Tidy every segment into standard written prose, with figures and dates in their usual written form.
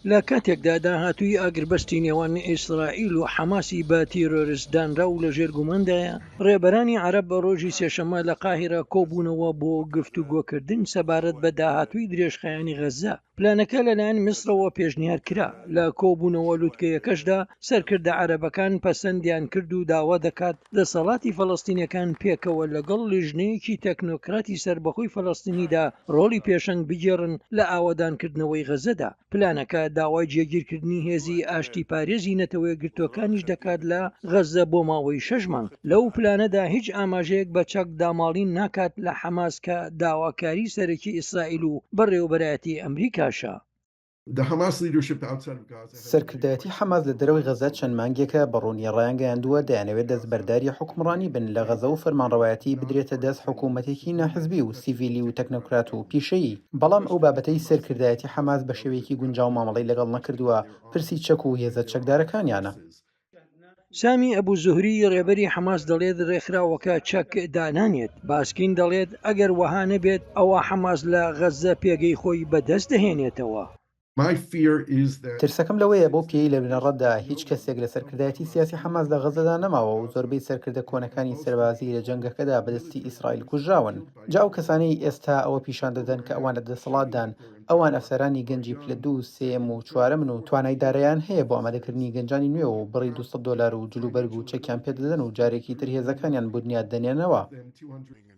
لە کاتێکدا داهاتووی ئاگربەستی نێوان ئیسرائیل و حەماسی بە تیرۆریستدانرا و لە ژێرگومەندایە، ڕێبەرانی عەرەب بە ڕۆژی سێشەممە لە قاهیرە کۆبوونەوە بۆ گفتوگۆکردن سەبارەت بە داهاتووی درێژخایەنی غەزە. پلانەکە لەلایەن میسرەوە پێشنیار کرا. لە کۆبوونەوە لووتکەیەکەشدا سەرکردە عەرەبەکان پەسەندیان کرد و داوا دەکات دەسەڵاتی فەڵەستینیەکان پێکەوە لەگەڵ لیژنەیەکی تەکنۆکراتی سربەخۆی فەڵەستینیدا ڕۆڵی پێشەنگ بگێڕن لە ئاوادانکردنەوەی غەزەدا. پلانەکە داوای جێگیرکردنی هێزی ئاشتی پارێزی نەتەوەی گرتوەکانیش دەکات لە غەزە بۆ ماوەی 6 مانگ. لەو پلانەدا هیچ ئاماژەیەک بە چەک داماڵین ناکات لە حەماس کە داواکاری سەرەکی ئیسرائیل و بەڕێوەبەرایەتی ئەمریکاشە. سەرکردایەتی حەماس لە دەرەوەی غەزە چەند مانگێکە بە ڕوونی ڕایانگەیاندووە دەیانەوێت دەستبەرداری حکومڕانی بن لە غەزە و فەرمانڕەوایەتی بدرێتە دەست حکوومەتێکی ناحزبی و سیڤیلی و تەکنۆکرات و پیشەیی. بەڵام ئەو بابەتەی سەرکردایەتی حەماس بە شێوەیەکی گونجاو مامەڵەی لەگەڵ نەکردووە، پرسی چەک و هێزە چەکدارەکانیانە. سامی ئەبوو زوهری ڕێبەری حەماس دەڵێت ڕێکخراوەکە چەک دانانێت. باسکین دەڵێت ئەگەر وەها نەبێت ئەوە حەماس لە غەزە پێگەی خۆی بەدەست دەهێنێتەوە. ترسەکەم لەوەیە بۆ پێی لە بنەڕەتدا هیچ کەسێک لە سەرکردایەتی سیاسی حەماس لە غەزەدا نەماوە و زۆربەی سەرکردە کۆنەکانی سەربازی لە جەنگەکەدا بەدەستی ئیسرائیل کوژراون. جا ئەو کەسانەی ئێستا ئەوە پیشان دەدەن کە ئەوان لە دەسەڵاتدان، ئەوان ئەفسەرانی گەنجی پلە 2، 3 و 4 و توانایدارەیان هەیە بۆ ئامادەکردنی گەنجانی نوێ و بڕی $200 و جلوبەرگ و چەکیان پێدەدەن و جارێکی تر هێزەکانیان بنیاد دەنێنەوە.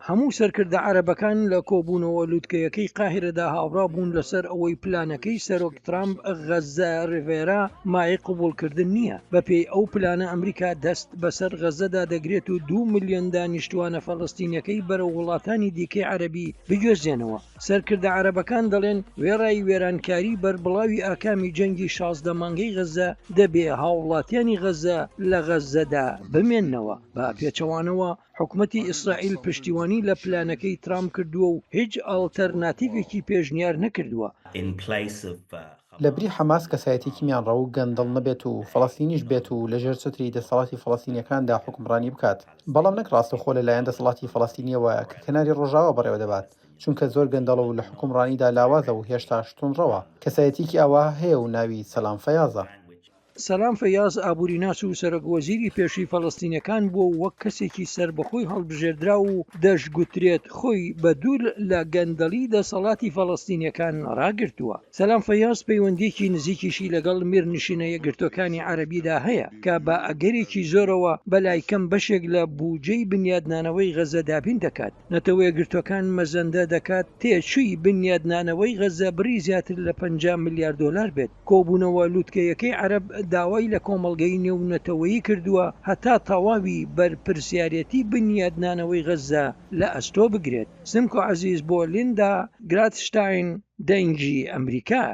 هەموو سەرکردە عەرەبەکان لە کۆبوونەوە لووتکەیەکەی قاهیرەدا هاوڕا بوون لەسەر ئەوەی پلانەکەی سەرۆک ترامپ غەزە ڕێڤێرا مای قبوڵکردن نییە. بەپێی ئەو پلانە ئەمریکا دەست بەسەر غەزەدا دەگرێت و 2 ملیۆن دانیشتوانە فەڵەستینیەکەی بەرەو وڵاتانی دیکەی عەرەبی بگوێزێنەوە. سەرکردە عەرەبەکان دەڵێن وێڕای وێرانکاری بەربڵاوی ئاکامی جەنگی 16 مانگەی غەزە دەبێ هاوڵاتیانی غەزە لە غەزەدا بمێننەوە. بە پێچەوانەوە حکومەتی ئیسرائیل پشتیوانی لە پلانەکەی ترامپ کردووە و هیچ ئالتەرناتیڤێکی پێشنیار نەکردووە. لە بری حەماس کەسایەتێکی میانڕە و گەندەڵ نەبێت و فەڵەستینیش بێت و لەژێر چتری دەسەڵاتی فەڵەستینیەکاندا حکومڕانی بکات. بەڵام نەک ڕاستەوخۆ لەلایەن دەسەڵاتی فەڵەستینیەوە کە کەناری ڕۆژاوە بەڕێوە دەبات، چونکە زۆر گەندەڵە و لە حکومڕانیدا لاوازە و هێشتا شتونڕەوە. کەسایەتێکی ئەوە هەیە و ناوی سەلام فەیازە. سەلام فەیاز ئابووریناس و سەرۆکوەزیری پێشووی فەڵەستینیەکان بووە و وەک کەسێکی سربەخۆی هەڵبژێردرا و دەشگوترێت خۆی بە دوور لە گەندەڵی دەسەڵاتی فەڵەستینیەکان ڕاگرتووە. سەلام فەیاز پەیوەندیەکی نزیکیشی لەگەڵ میرنشینە یەکگرتوەکانی عەرەبیدا هەیە کە بە ئەگەرێکی زۆرەوە بەلای کەم بەشێک لە بوجەی بنیادنانەوەی غەزە دابین دەکات. نەتەوە یەکگرتوەکان مەزەندە دەکات تێچووی بنیادنانەوەی غەزە بڕی زیاتر لە $50 میلیارد بێت. کۆبوونەوە لووتکەیەکەی عەرەب داوای لە کۆمەڵگەی نێونەتەوەیی کردووە هەتا تەواوی بەرپرسیارەتی بنیادنانەوەی غەزە لە ئەستۆ بگرێت. سمکۆ عەزیز بۆ لیندا گراتشتاین، دەنگی ئەمریکا.